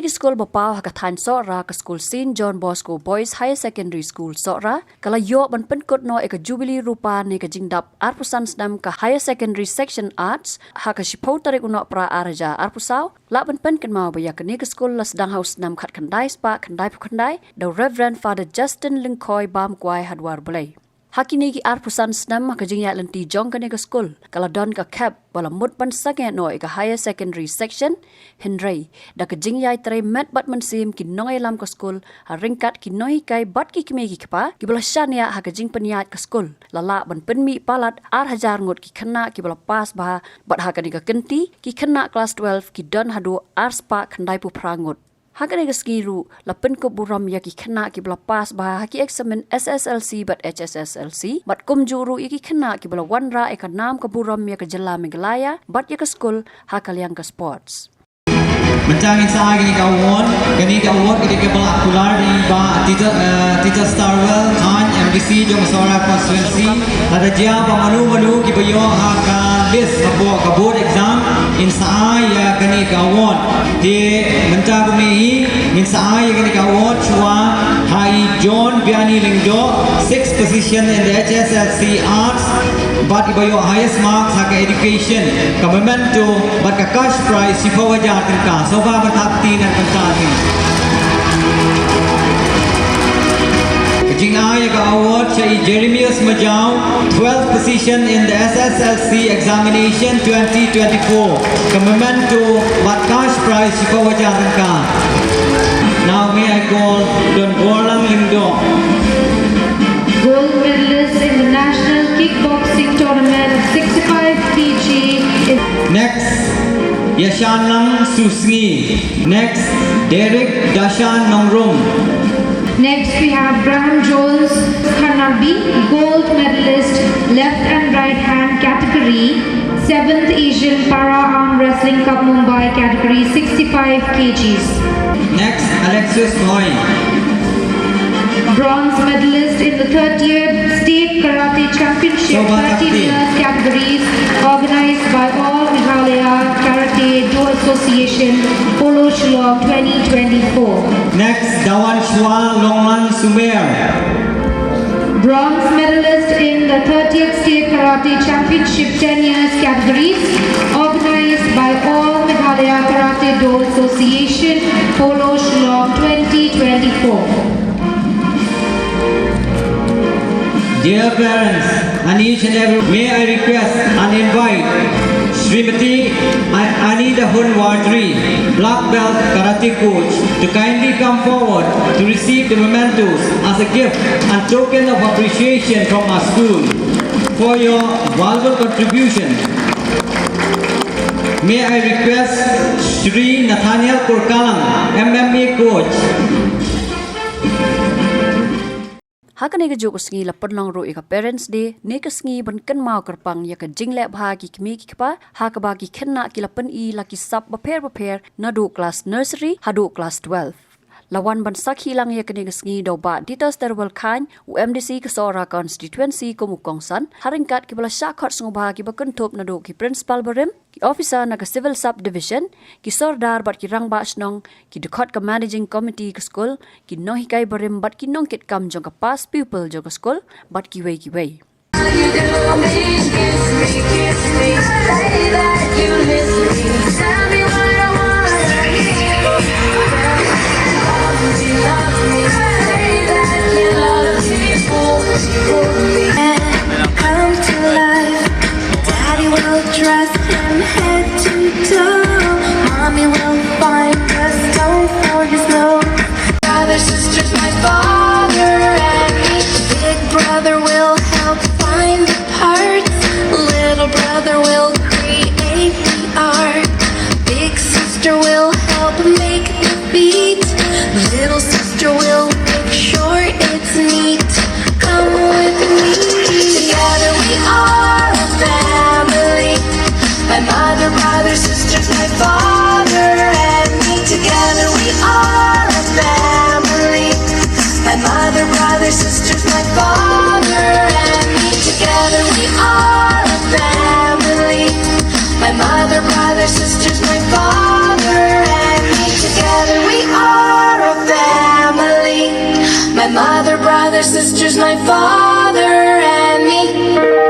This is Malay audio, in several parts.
ki school bapa hakathan sora ka school St John Bosco Boys Higher Secondary School sora kala yo ban penkot no eka jubilee rupa ne ka jingdap arpusan snam ka Higher Secondary Section Arts haka shipau tarik uno pra araja arpusau la ban pen kan mau baya ka ne ka school las dang house nam khat khandai spa khandai phukhandai the Reverend Father Justin Lingkoi bam kwai hadwar bulai Hakini ki arpusan snam ka jingya lenti jong ka ne ka school kala don ka cap wala mut ban sakya no ka Higher Secondary Section Henry da ka jingya tre met bat man sim ki nongai lam ka school ha ringkat ki noi kai bat ki kmie ki kpa ki bala shania ha ka jing peniat ka school lala ban penmi palat ar hajar ngot ki khana ki bala pas ba bat ha ka ni ka kenti ki khana class 12 ki don hadu ar spa khandai pu prangot Hakane ka skiru la pen ko buram ya ki khana ki bla pass ba ha ki examen SSLC but HSSLC but kum juru ki khana ki bla wanra e ka nam ka buram ya ka jalla Meghalaya but ya ka school ha kalyang ka sports Mencari saya gini kawan, gini kawan kita kepala akular di ba Titos Starwell, Kine, MDC, jom suara konstituensi. Ada dia pemanu kita yo akan list sebuah kabut exam insai ya gini kawan. Di mencari kami insai ya gini kawan cua hai John Biani Lingdo 6th position in the HSLC Arts. But iba yo highest marks hak education. Commitment to but ka cash prize si fawajar tingka. So far berhati dan berhati. Jingieid ka award siya Jeremias Majau 12th position in the SSLC examination 2024. Commitment to but cash prize si fawajar tingka. Now may I call Don Gorlang Lingdo. Gold medalist in the national kickboxing tournament 65 kg. Next, Yashanang Sngi. Next, Derek Dashan Nongrum. Next we have Graham Jones Khanarbi, gold medalist left and right hand category, 7th Asian Para Arm Wrestling Cup Mumbai category 65 kgs. Next, Alexis Moy. Bronze medalist in the 30th State Karate Championship 30 years categories organized by all Meghalaya Karate Do Association Polo Shillong 2024. Next, Dawan Shwa Longman Sumer. Bronze medalist in the 30th State Karate Championship 10 years categories organized by all Meghalaya Karate Do Association Polo Shillong 2024. Dear parents and each and every, may I request and invite Srimati Anita Hun Wadri, Black Belt Karate Coach, to kindly come forward to receive the mementos as a gift and token of appreciation from our school for your valuable contribution. May I request Sri Nathaniel Kurkalang, MMA Coach. Hakane ka juk sngi la penlong ro ka parents day ne ka sngi ban kan mau kerpang ya ka jingle bha ki kmi ki pa ha ka ba ki khenna ki la pen I la ki sap ba pher na do class nursery ha do class 12 lawan ban sakhi lang ya kane ka sngi do ba Titos terwal khan UMDC ka sora constituency ko mukong san haringkat ki bala shakhot sngo bha ki ba kan top na do ki principal barem ki officer na ka civil subdivision ki sordar bat ki rang ba snong ki dekhot ka managing committee ka school ki no hi kai barem bat ki nong kit kam jong ka past pupil jong ka school bat ki wei Come to life. Daddy will dress him head to toe. Mommy will find a stone for his nose. Brother, sisters, my father and me. Big brother will help find the parts. Little brother will create the art. brothers, sisters, my father and me.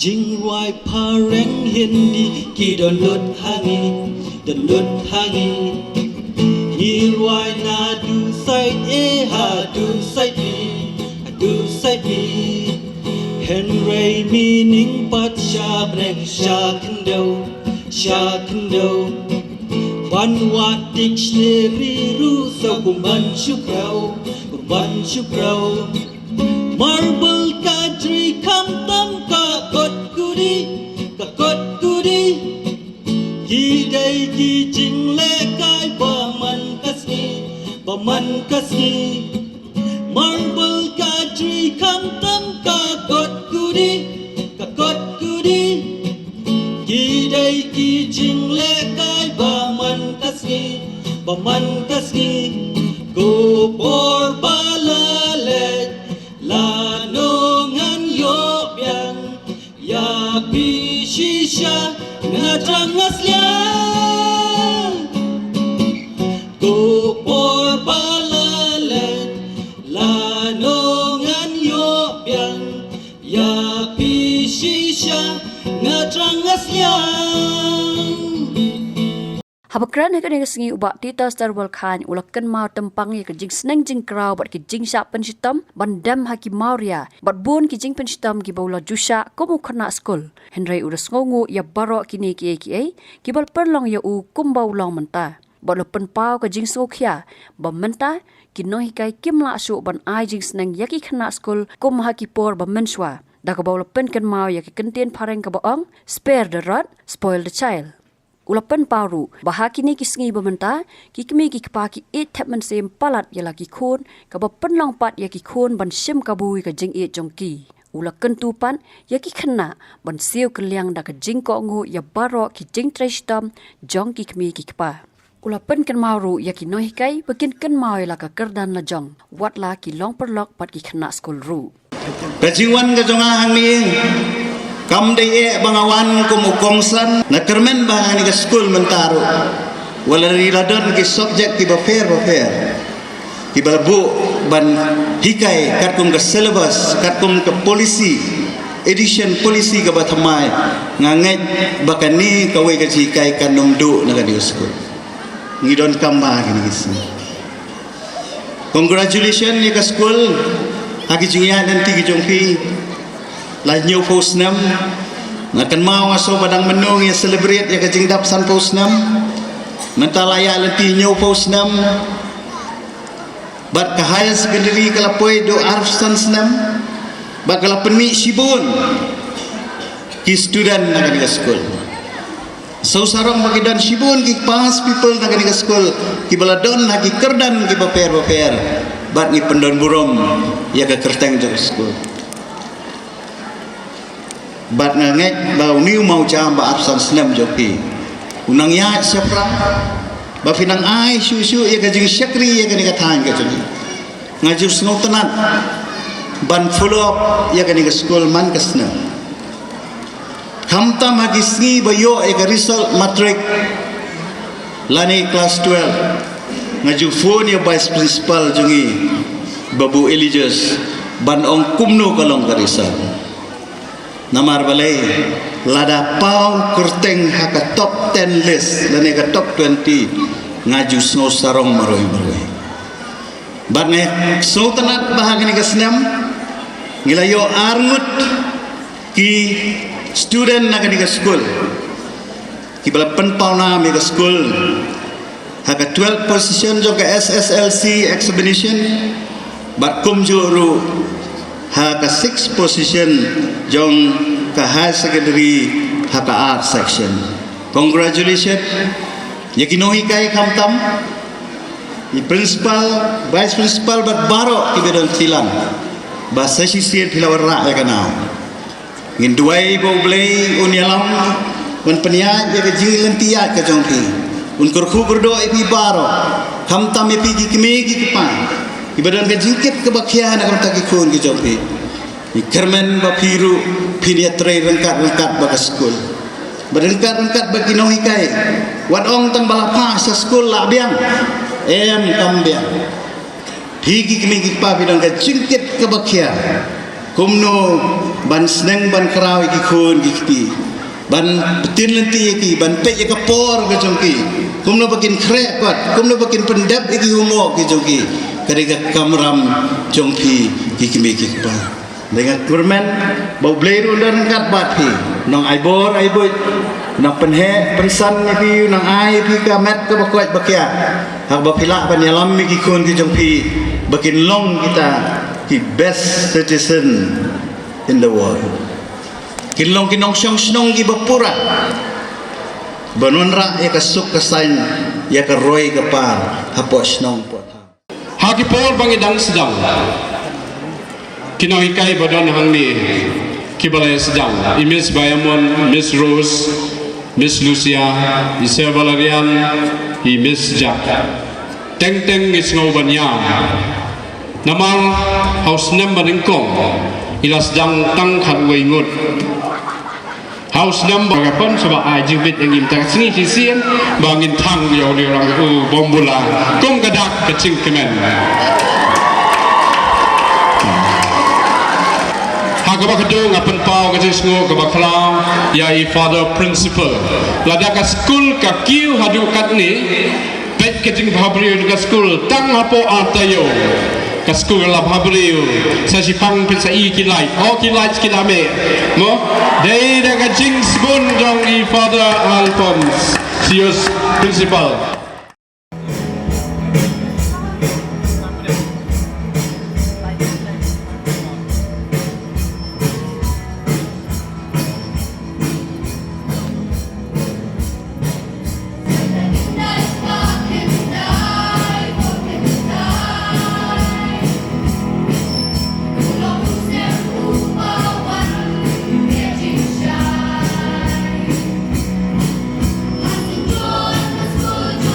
Jingieid pareng hindi ki don lut hangi Hirwai na du sai e ha du sai bi Henry meaning pat sha breng sha kendo Ban wat dictionary ru so kumban shukrau Marble country kam tam ka kot gudi Ki day ki jing le kai ba man kasni Marble country kam tam ka kot gudi Ki day ki jing le kai ba man kasni Go por balale La nongan yo biang ya pi shisha ngatang aslian Go por balale la nongan yo biang ya pi shisha ngatang aslian Habakran heka nega sengi ubak Titos terwal Khine ulakan mau tempang ya ke jing seneng jing krau bat ke jing syak penshitam bandam haki mauria bat bun ki jing penshitam ki baula jusha komu khana skul Henry uras ngongu ya baro kini ki bal perlong ya u kumbau long menta bat lepen pau ke jing sokhia bam menta ki no hikai kimla su ban ai jing seneng ya ki khana skul kum haki por bam menswa da ka baula pen kan mau ya ki kentien pareng ka baong spare the rod spoil the child Ulapan paru bahakini ki Sngi bementa ki Kmie ki kpa ki 8 thap man sem palat yala ki Khun ka ba penlong pat ya ki Khun ban Shim Kabu ka Jingieid jongki ulakan tupan ya ki khna ban siu keliang da ka jing ko ngu ya baro ki jing treshtam jong ki Kmie ki kpa ulapan kan maru ya ki noi kai bakin kan mau la ka kerdan la jong wat la ki long perlok pat ki khna skul ru Kajingwan ka jonga hanging Kam day bangawan kumukongsan na kermen bahani ka school mentaro wala riladon ki subject ki fair ki balbu ban hikai kat kum ka syllabus kat kum ka policy edition policy ka bathamai nganget bakani kawai ka hikai kan nomdu na ka di school ngidon kamba kini kisi congratulations ni ka school haki Jingieid nanti ki jongpi la new post nam na kan mau aso badang menung ya celebrate ya kajing dap san post nam mentalaya leti new post nam bat ka higher secondary kala poi do arfsan nam bat kala penmi sibun ki student na kan school So sarang bagi dan shibun ki pas people na kani ka school ki baladon na ki kerdan ki baper bat ni pendon burom ya ka kerteng jo school bat ngek bau niu mau jam ba absan snem jo ki unang ya siapra ba finang ai shu ya ka jing syakri ya kani ka than ka jo ngaju snow tenat ban follow up ya kani ka school man ka snem Kamta magi Sngi bayo eka result matric lani class 12 ngaju phone ya vice principal jungi babu Eligious ban ong kumno kalong ka result namar balai lada pau kurteng haka top 10 list lani ka top 20 ngaju snow sarong maroi ban nge so tanat bahagini ka senam ngilayo arngut ki student na kani ka school ki bala penpau na mi ka school haka 12 position jo ka SSLC examination bat kum jo ru haka 6 position jong ka high secondary haka art section. Congratulations ya kinohi kai kamtam ni principal vice principal bat baro ki bedon tilang ba sesi sir filawara ya kana ngin duai bo blei un yalam un peniat ya ke jilen tiat ke jongpi un kurku berdo epi baro kam tam epi ki Kmie ki pa ibadan ke jingkit ke bakhia na kam ta ki khun ki jongpi ni kermen ba piru pinia tre rengkat ba school berengkat bagi nohi kai wan ong tang balapa sa school la biang em kam biang higi Kmie ki pa bidang ke jingkit ke bakhia kumno ban sneng ban kraw ki khun ki ban tin lenti ki ban pe ya kapor ke jongki kumno bakin kre pat kumno bakin pendap ki humo ki jongki kadega kamram jongki ki Kmie ki pa dengan kurmen bau blei rundan kat bat pi nong aibor nong penhe pensan ni pi nong ai pi ka mat ka bakwat bakia hak bapila ban yalam ki khun ki jongpi bakin long kita the best citizen in the world. Kinlong kinong siyang sinong gibapura. Banunra ya kasuk kasain ya karoy kapar hapo sinong pot. Hagi por bangidang sedang. Kinohikai badan hangni kibalay sedang. Miss Bayamon, Miss Rose, Miss Lucia, Isa Valerian, Miss Jack. Teng is ngobanyam. Namang house number ingkong ilas dang tang khat wei ngut house number kapon saba ai Jingieid engim tak Sngi sien bangin thang yo rang bombula kom gadak kecing kemen hagaba kado ngapen pau kecing sngo gaba klang yai father principal ladaka school ka kiu hadu kat ni pet kecing bhabri ka school tang hapo atayo ka school la bhabriu sa si pang pin sa I ki light kilame mo dei da ka jings bun dong I father Alphonse sius principal Hãy subscribe cho kênh Ghiền Mì Gõ để không bỏ lỡ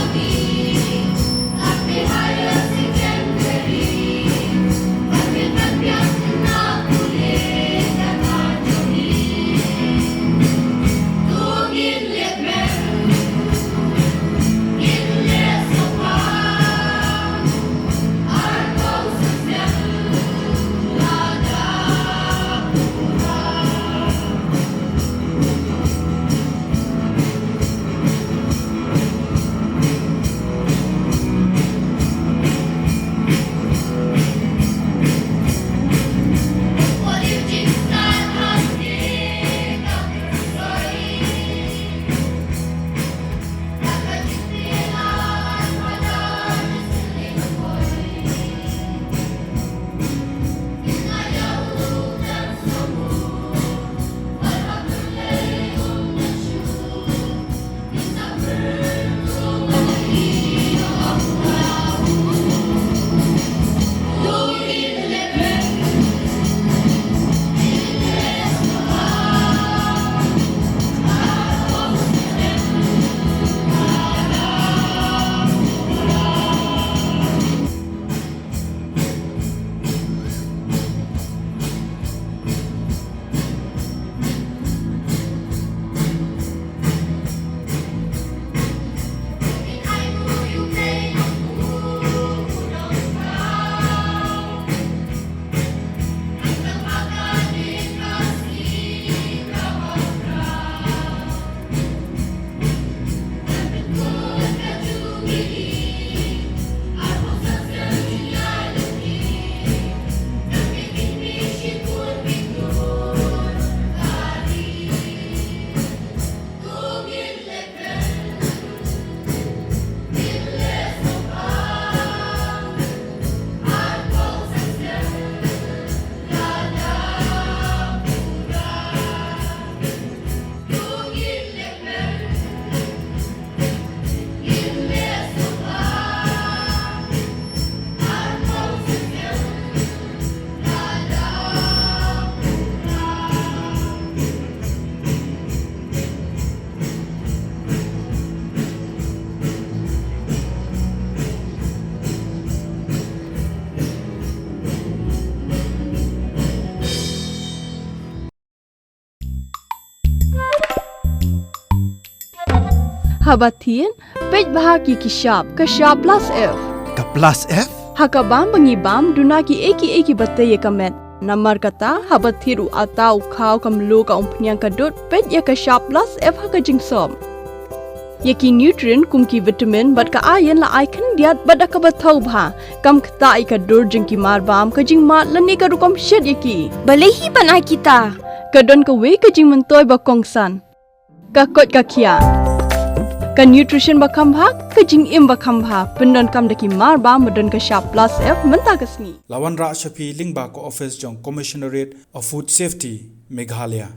habatin pej bahagi kishap kashap plus F Ka plus F? hakabam bangibam dunaki eki bataye kamet namar kata habatiru atau kau kamlu ka umpnyang kadut pej ya kashap plus F haka jingsom Yaki nutrient kumki vitamin bat ka iron la ikan diat bada ka bathau bha kam khta ka dur jingki marbam ka jing mat lani ka rukom shed yaki balehi banai kita ka don ka we ka jing mentoy ba kongsan ka kot ka kia ka nutrition ba kham bha ka jing im ba kham bha pendon kam daki marbam modon ka sharp plus F menta ka sngi Lawan Ra Shapi Lingba ko office jong Commissionerate of Food Safety Meghalaya